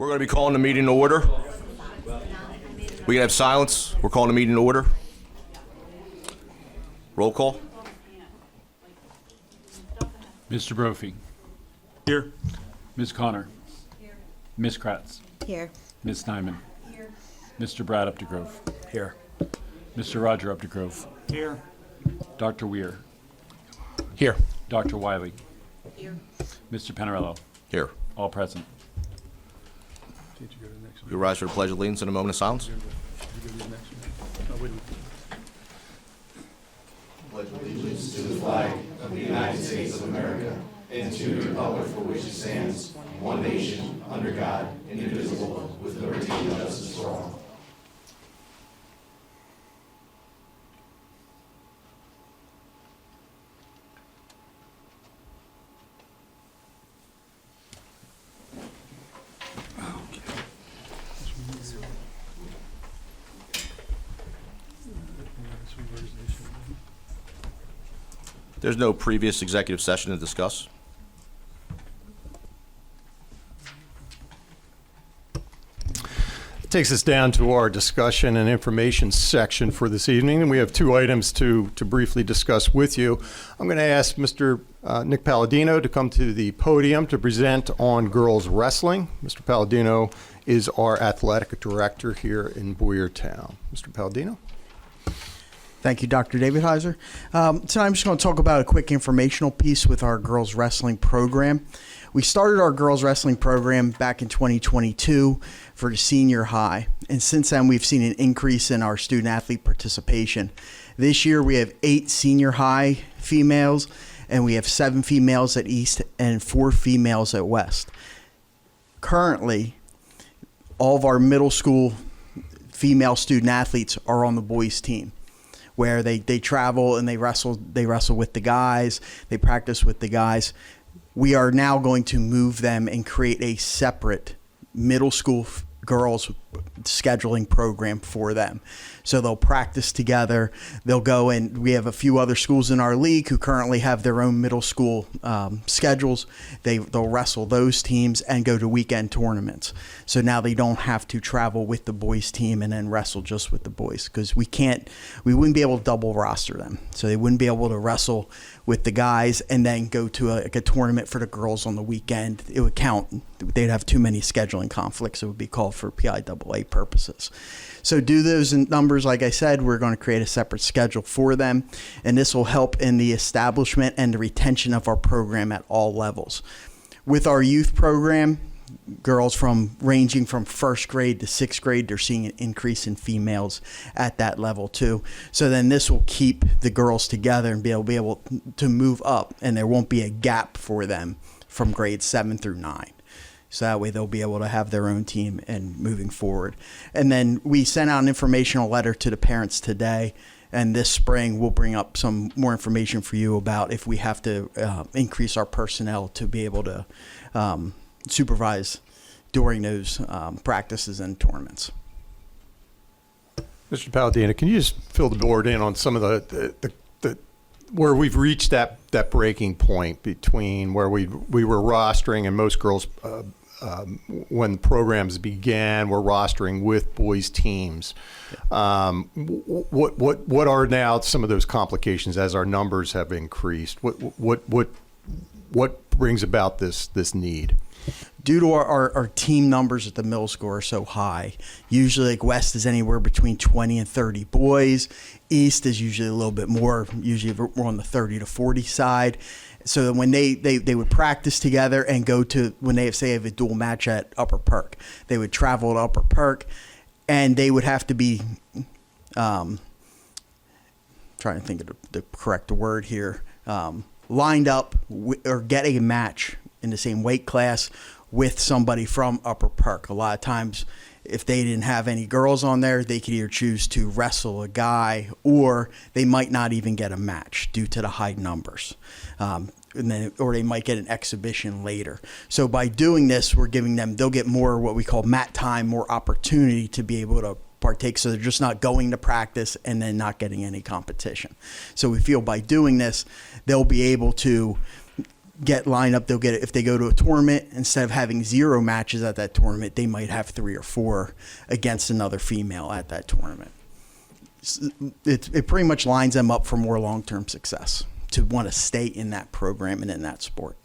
We're going to be calling the meeting to order. We can have silence. We're calling the meeting to order. Roll call. Mr. Brophy. Here. Ms. Connor. Here. Ms. Kratz. Here. Ms. Snyman. Here. Mr. Brad Updegrove. Here. Mr. Roger Updegrove. Here. Dr. Weir. Here. Dr. Wiley. Here. Mr. Panarello. Here. All present. We rise for the Pledge of Allegiance in a moment of silence. There's no previous executive session to discuss. Takes us down to our discussion and information section for this evening, and we have two items to briefly discuss with you. I'm going to ask Mr. Nick Palladino to come to the podium to present on girls wrestling. Mr. Palladino is our athletic director here in Boyertown. Mr. Palladino. Thank you, Dr. David Heiser. Tonight I'm just going to talk about a quick informational piece with our girls wrestling program. We started our girls wrestling program back in 2022 for the senior high, and since then we've seen an increase in our student athlete participation. This year we have 8 senior high females, and we have 7 females at East and 4 females at West. Currently, all of our middle school female student athletes are on the boys team, where they travel and they wrestle with the guys, they practice with the guys. We are now going to move them and create a separate middle school girls scheduling program for them. So they'll practice together. They'll go, and we have a few other schools in our league who currently have their own middle school schedules. They'll wrestle those teams and go to weekend tournaments. So now they don't have to travel with the boys team and then wrestle just with the boys, because we wouldn't be able to double roster them. So they wouldn't be able to wrestle with the guys and then go to a tournament for the girls on the weekend. It would count. They'd have too many scheduling conflicts. It would be called for PIAA purposes. So due to those numbers, like I said, we're going to create a separate schedule for them, and this will help in the establishment and the retention of our program at all levels. With our youth program, girls ranging from 1st grade to 6th grade, they're seeing an increase in females at that level too. So then this will keep the girls together and be able to move up, and there won't be a gap for them from grades 7 through 9. So that way they'll be able to have their own team and moving forward. And then we sent out an informational letter to the parents today, and this spring we'll bring up some more information for you about if we have to increase our personnel to be able to supervise during those practices and tournaments. Mr. Palladino, can you just fill the board in on some of the where we've reached that breaking point between where we were rostering, and most girls when programs began were rostering with boys teams. What are now some of those complications as our numbers have increased? What brings about this need? Due to our team numbers at the middle school are so high, usually like West is anywhere between 20 and 30 boys. East is usually a little bit more, usually we're on the 30 to 40 side. So that when they would practice together and go to, when they have a dual match at Upper Perk, they would travel to Upper Perk, and they would have to be, trying to think of the correct word here, lined up or get a match in the same weight class with somebody from Upper Perk. A lot of times, if they didn't have any girls on there, they could either choose to wrestle a guy, or they might not even get a match due to the high numbers. Or they might get an exhibition later. So by doing this, we're giving them, they'll get more what we call mat time, more opportunity to be able to partake. So they're just not going to practice and then not getting any competition. So we feel by doing this, they'll be able to get lined up. They'll get it if they go to a tournament. Instead of having 0 matches at that tournament, they might have 3 or 4 against another female at that tournament. It pretty much lines them up for more long-term success to want to stay in that program and in that sport.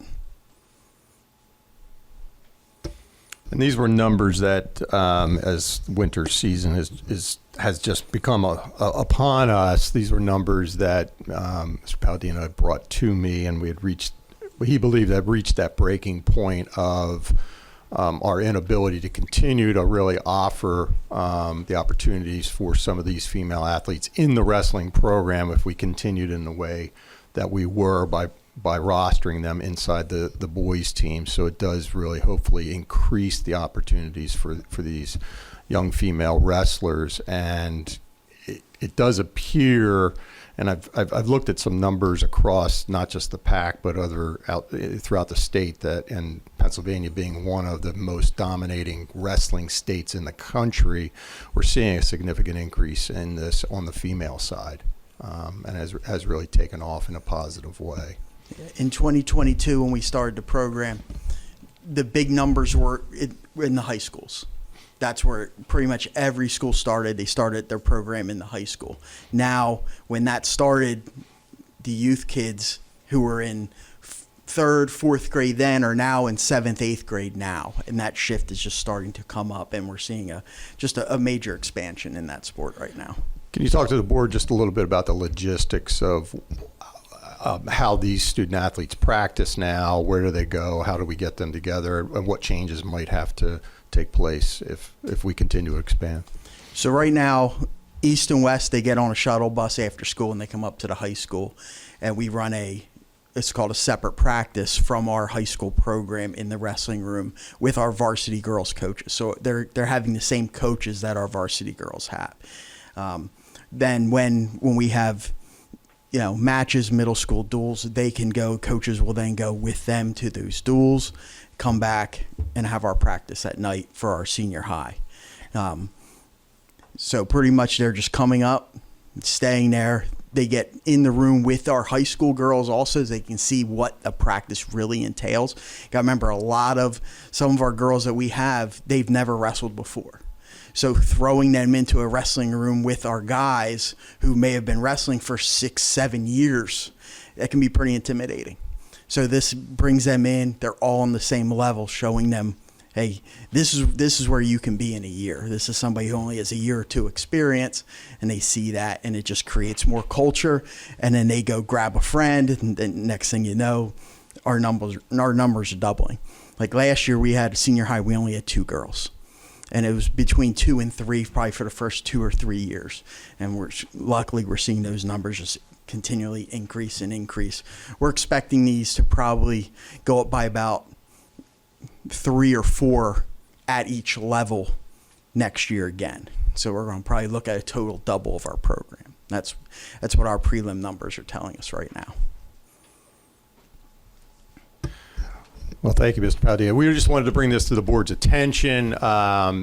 And these were numbers that, as winter season has just become upon us, these were numbers that Mr. Palladino had brought to me, and he believed had reached that breaking point of our inability to continue to really offer the opportunities for some of these female athletes in the wrestling program if we continued in the way that we were by rostering them inside the boys team. So it does really hopefully increase the opportunities for these young female wrestlers. And it does appear, and I've looked at some numbers across not just the PAC but other out throughout the state, that, and Pennsylvania being one of the most dominating wrestling states in the country, we're seeing a significant increase in this on the female side, and has really taken off in a positive way. In 2022, when we started the program, the big numbers were in the high schools. That's where pretty much every school started. They started their program in the high school. Now, when that started, the youth kids who were in 3rd, 4th grade then are now in 7th, 8th grade now. And that shift is just starting to come up, and we're seeing a major expansion in that sport right now. Can you talk to the board just a little bit about the logistics of how these student athletes practice now? Where do they go? How do we get them together? And what changes might have to take place if we continue to expand? So right now, east and west, they get on a shuttle bus after school and they come up to the high school, and we run it's called a separate practice from our high school program in the wrestling room with our varsity girls coaches. So they're having the same coaches that our varsity girls have. Then when we have matches, middle school duels, they can go, coaches will then go with them to those duels, come back and have our practice at night for our senior high. So pretty much they're just coming up, staying there. They get in the room with our high school girls also, so they can see what the practice really entails. You got to remember, some of our girls that we have, they've never wrestled before. So throwing them into a wrestling room with our guys who may have been wrestling for 6-7 years, that can be pretty intimidating. So this brings them in. They're all on the same level, showing them, hey, this is where you can be in a year. This is somebody who only has a year or 2 experience, and they see that, and it just creates more culture. And then they go grab a friend, and then next thing you know, our numbers are doubling. Like last year, we had a senior high. We only had 2 girls. And it was between 2 and 3 probably for the first 2 or 3 years. And luckily we're seeing those numbers just continually increase and increase. We're expecting these to probably go up by about 3 or 4 at each level next year again. So we're going to probably look at a total double of our program. That's what our prelim numbers are telling us right now. Well, thank you, Mr. Padilla. We just wanted to bring this to the board's attention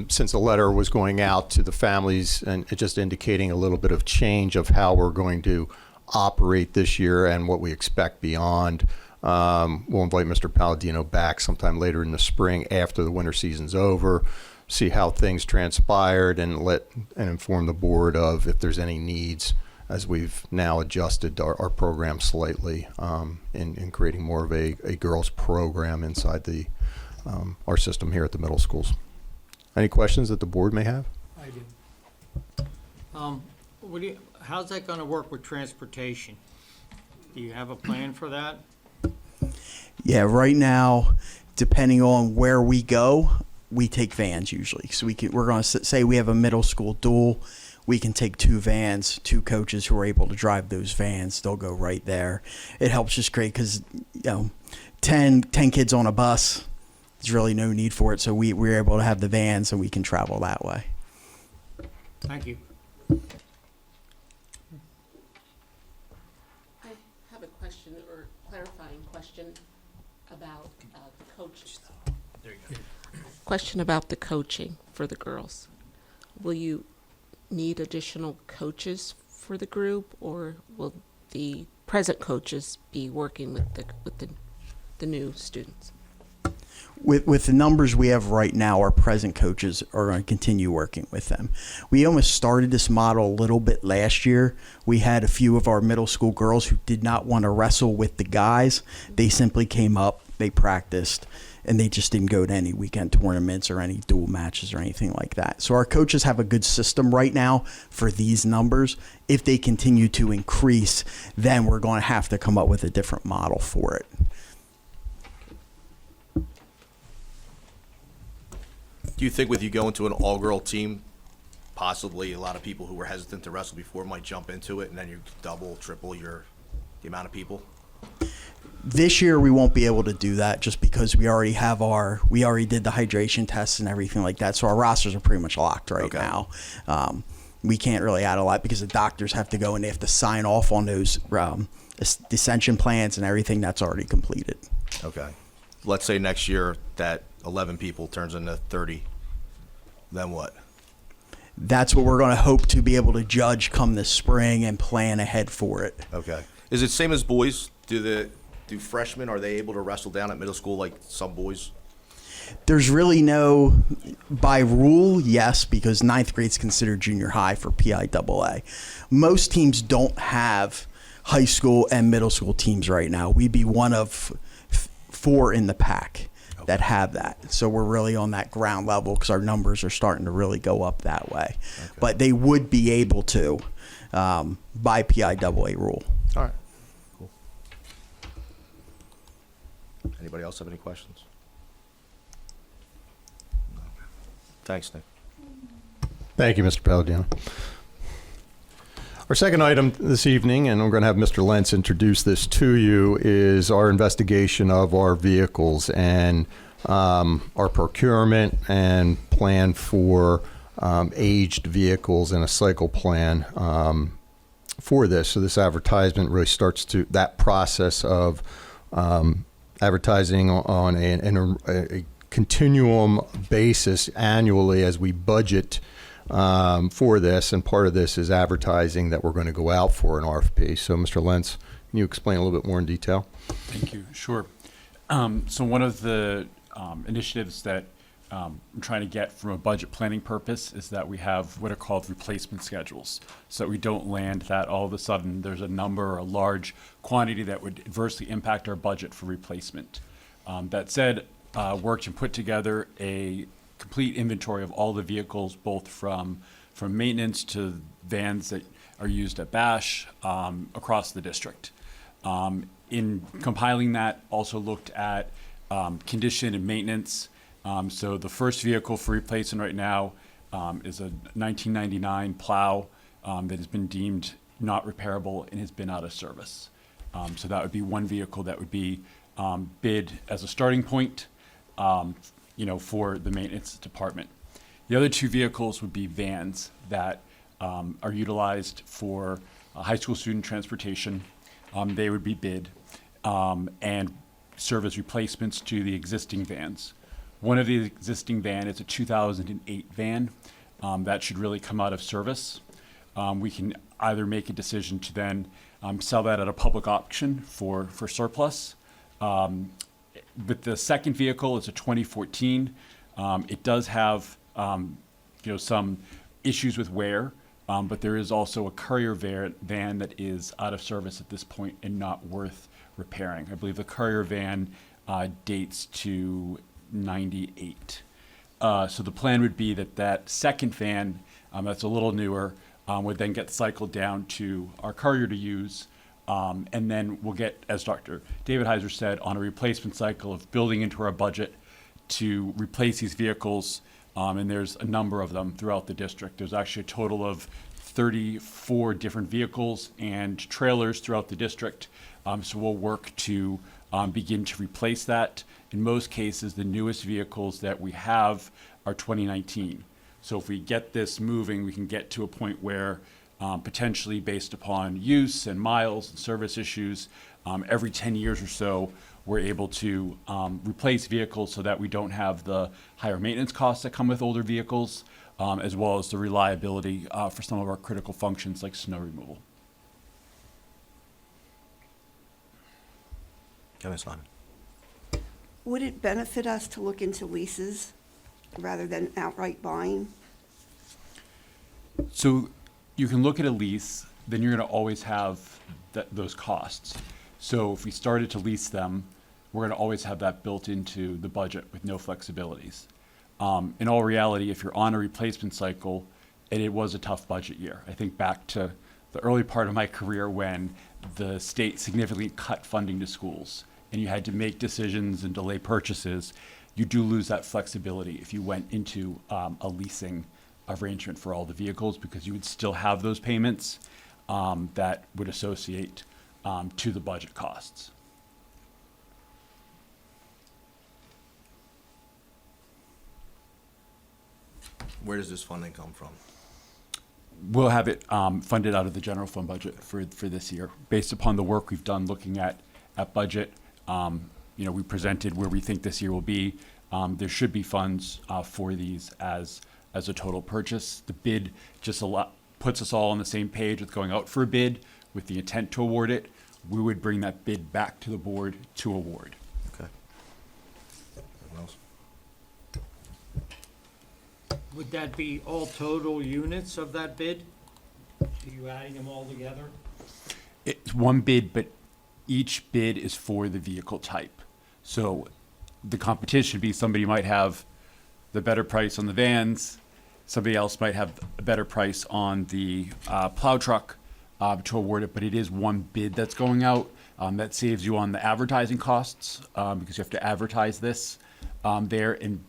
since a letter was going out to the families and just indicating a little bit of change of how we're going to operate this year and what we expect beyond. We'll invite Mr. Palladino back sometime later in the spring after the winter season's over, see how things transpired, and inform the board of if there's any needs as we've now adjusted our program slightly in creating more of a girls program inside our system here at the middle schools. Any questions that the board may have? I do. How's that going to work with transportation? Do you have a plan for that? Yeah, right now, depending on where we go, we take vans usually. So we're going to say we have a middle school duel. We can take 2 vans, 2 coaches who are able to drive those vans. They'll go right there. It helps just great because 10 kids on a bus, there's really no need for it. So we're able to have the vans and we can travel that way. Thank you. I have a question or clarifying question about the coach. There you go. Question about the coaching for the girls. Will you need additional coaches for the group, or will the present coaches be working with the the new students? With the numbers we have right now, our present coaches are going to continue working with them. We almost started this model a little bit last year. We had a few of our middle school girls who did not want to wrestle with the guys. They simply came up, they practiced, and they just didn't go to any weekend tournaments or any dual matches or anything like that. So our coaches have a good system right now for these numbers. If they continue to increase, then we're going to have to come up with a different model for it. Do you think with you going to an all-girl team, possibly a lot of people who were hesitant to wrestle before might jump into it, and then you double, triple the amount of people? This year we won't be able to do that just because we already did the hydration tests and everything like that. So our rosters are pretty much locked right Okay. now. We can't really add a lot because the doctors have to go and they have to sign off on those dissension plans and everything that's already completed. Okay. Let's say next year that 11 people turns into 30. Then what? That's what we're going to hope to be able to judge come this spring and plan ahead for it. Okay. Is it same as boys? Do freshmen, are they able to wrestle down at middle school like some boys? There's really no, by rule, yes, because ninth grade is considered junior high for PIAA. Most teams don't have high school and middle school teams right now. We'd be one of 4 in the pack that have that. So we're really on that ground level because our numbers are starting to really go up that way. Okay. But they would be able to by PIAA rule. All right. Cool. Anybody else have any questions? No. Thanks, Nick. Thank you, Mr. Palladino. Our second item this evening, and we're going to have Mr. Lentz introduce this to you, is our investigation of our vehicles and our procurement and plan for aged vehicles and a cycle plan for this. So this advertisement really starts to that process of advertising on a continuum basis annually as we budget for this, and part of this is advertising that we're going to go out for an RFP. So, Mr. Lentz, can you explain a little bit more in detail? Thank you. Sure. So one of the initiatives that I'm trying to get from a budget planning purpose is that we have what are called replacement schedules, so that we don't land that all of a sudden there's a number or a large quantity that would adversely impact our budget for replacement. That said, worked and put together a complete inventory of all the vehicles, both from maintenance to vans that are used at BASH across the district. In compiling that, also looked at condition and maintenance. So the first vehicle for replacement right now is a 1999 plow that has been deemed not repairable and has been out of service. So that would be one vehicle that would be bid as a starting point, for the maintenance department. The other 2 vehicles would be vans that are utilized for high school student transportation. They would be bid and serve as replacements to the existing vans. One of the existing van is a 2008 van that should really come out of service. We can either make a decision to then sell that at a public auction for surplus. With the second vehicle, it's a 2014. It does have some issues with wear, but there is also a courier van that is out of service at this point and not worth repairing. I believe the courier van dates to 98. So the plan would be that second van, that's a little newer, would then get cycled down to our courier to use. And then we'll get, as Dr. David Heiser said, on a replacement cycle of building into our budget to replace these vehicles. And there's a number of them throughout the district. There's actually a total of 34 different vehicles and trailers throughout the district. So we'll work to begin to replace that. In most cases, the newest vehicles that we have are 2019. So if we get this moving, we can get to a point where potentially based upon use and miles and service issues, every 10 years or so, we're able to replace vehicles so that we don't have the higher maintenance costs that come with older vehicles, as well as the reliability for some of our critical functions like snow removal. Kevin Simon. Would it benefit us to look into leases rather than outright buying? So you can look at a lease, then you're going to always have those costs. So if we started to lease them, we're going to always have that built into the budget with no flexibilities. In all reality, if you're on a replacement cycle, and it was a tough budget year. I think back to the early part of my career when the state significantly cut funding to schools and you had to make decisions and delay purchases. You do lose that flexibility if you went into a leasing arrangement for all the vehicles, because you would still have those payments that would associate to the budget costs. Where does this funding come from? We'll have it funded out of the general fund budget for this year, based upon the work we've done looking at budget. We presented where we think this year will be. There should be funds for these as a total purchase. The bid just puts us all on the same page with going out for a bid with the intent to award it. We would bring that bid back to the board to award. Okay. Anyone else? Would that be all total units of that bid? Are you adding them all together? It's one bid, but each bid is for the vehicle type. So the competition would be somebody might have the better price on the vans, somebody else might have a better price on the plow truck to award it, but it is one bid that's going out. That saves you on the advertising costs because you have to advertise this there, and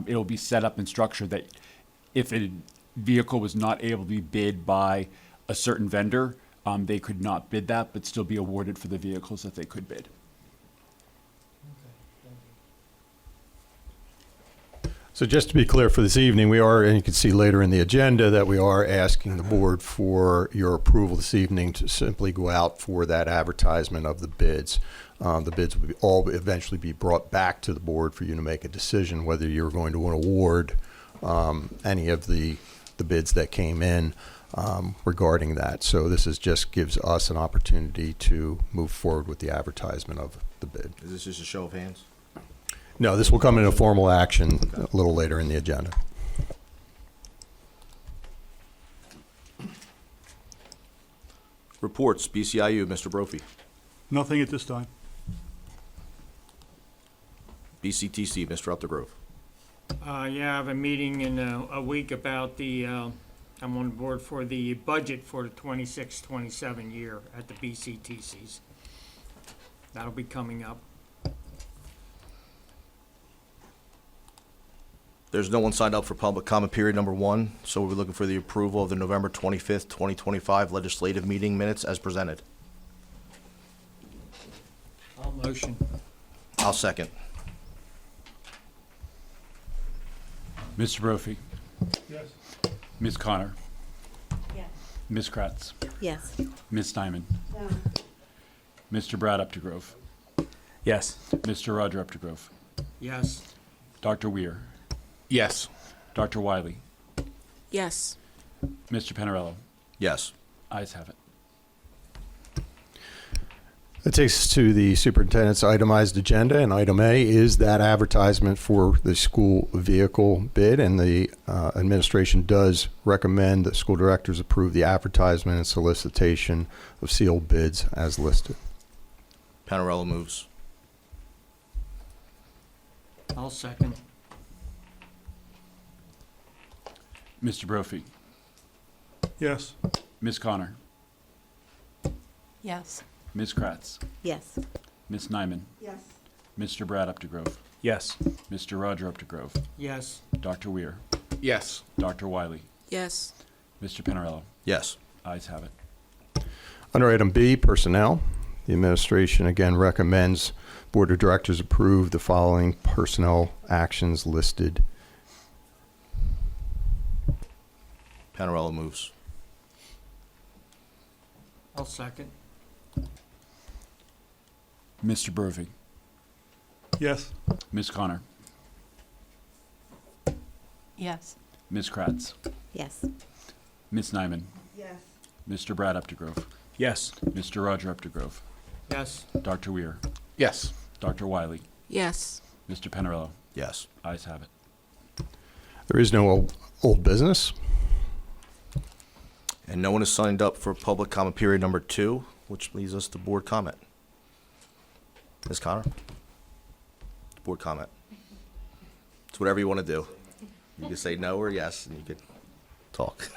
it'll be set up and structured that if a vehicle was not able to be bid by a certain vendor, they could not bid that, but still be awarded for the vehicles that they could bid. So just to be clear for this evening, we are, and you can see later in the agenda, that we are asking the board for your approval this evening to simply go out for that advertisement of the bids. The bids will all eventually be brought back to the board for you to make a decision whether you're going to award any of the bids that came in regarding that. So this just gives us an opportunity to move forward with the advertisement of the bid. Is this just a show of hands? No, this will come in a formal action a little later in the agenda. Reports, BCIU, Mr. Brophy. Nothing at this time. BCTC, Mr. Updegrove. Yeah, I have a meeting in a week about I'm on board for the budget for the 26-27 year at the BCTCs. That'll be coming up. There's no one signed up for public comment period number 1, so we'll be looking for the approval of the November 25th, 2025 legislative meeting minutes as presented. I'll motion. I'll second. Mr. Brophy, Yes. Ms. Connor, Yes. Ms. Kratz, Yes. Ms. Steinman, No. Mr. Brad Updegrove, Yes. Mr. Roger Updegrove, Yes. Dr. Weir, Yes. Dr. Wiley, Yes. Mr. Panarello. Yes. Ayes have it. That takes us to the superintendent's itemized agenda, and item A is that advertisement for the school vehicle bid, and the administration does recommend that school directors approve the advertisement and solicitation of sealed bids as listed. Panarello moves. I'll second. Mr. Brophy, Yes. Ms. Connor, Yes. Ms. Kratz, Yes. Ms. Nyman, Yes. Mr. Brad Updegrove, Yes. Mr. Roger Updegrove, Yes. Dr. Weir, Yes. Dr. Wiley, Yes. Mr. Panarello. Yes. Ayes have it. Under item B, personnel, the administration again recommends Board of Directors approve the following personnel actions listed. Panarello moves. I'll second. Mr. Brophy, Yes. Ms. Connor, Yes. Ms. Kratz, Yes. Ms. Nyman, Yes. Mr. Brad Updegrove, Yes. Mr. Roger Updegrove, Yes. Dr. Weir, Yes. Dr. Wiley, Yes. Mr. Penarello? Yes. Ayes have it. There is no old business. And no one has signed up for public comment period number 2, which leads us to board comment. Ms. Connor? Board comment. It's whatever you want to do. You can say no or yes, and you can talk.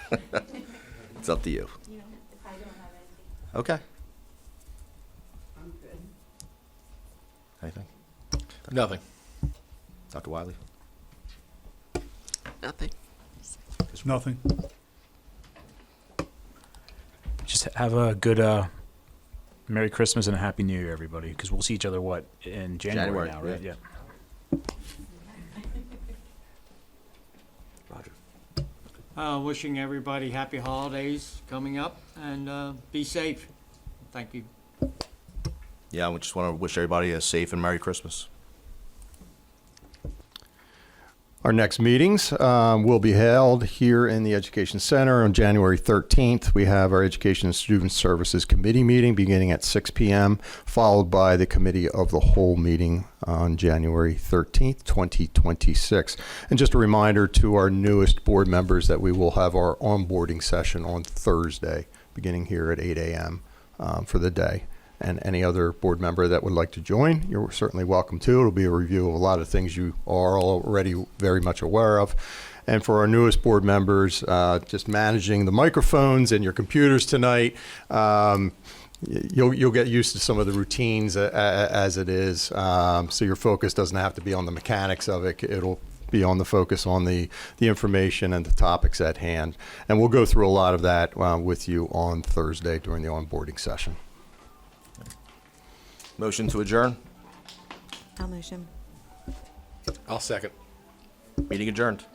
It's up to you. Okay. Anything? Nothing. Dr. Wiley? Nothing. Nothing. Just have a good Merry Christmas and a Happy New Year, everybody, because we'll see each other, what, in January now, right? yeah. Yeah. Roger. Wishing everybody happy holidays coming up, and be safe. Thank you. Yeah, I just want to wish everybody a safe and Merry Christmas. Our next meetings will be held here in the Education Center on January 13th. We have our Education and Student Services Committee meeting beginning at 6 p.m., followed by the Committee of the Whole meeting on January 13th, 2026. And just a reminder to our newest board members that we will have our onboarding session on Thursday, beginning here at 8 a.m. For the day. And any other board member that would like to join, you're certainly welcome to. It'll be a review of a lot of things you are already very much aware of. And for our newest board members, just managing the microphones and your computers tonight, you'll get used to some of the routines as it is. So your focus doesn't have to be on the mechanics of it. It'll be on the focus on the information and the topics at hand. And we'll go through a lot of that with you on Thursday during the onboarding session. Motion to adjourn. I'll motion. I'll second. Meeting adjourned.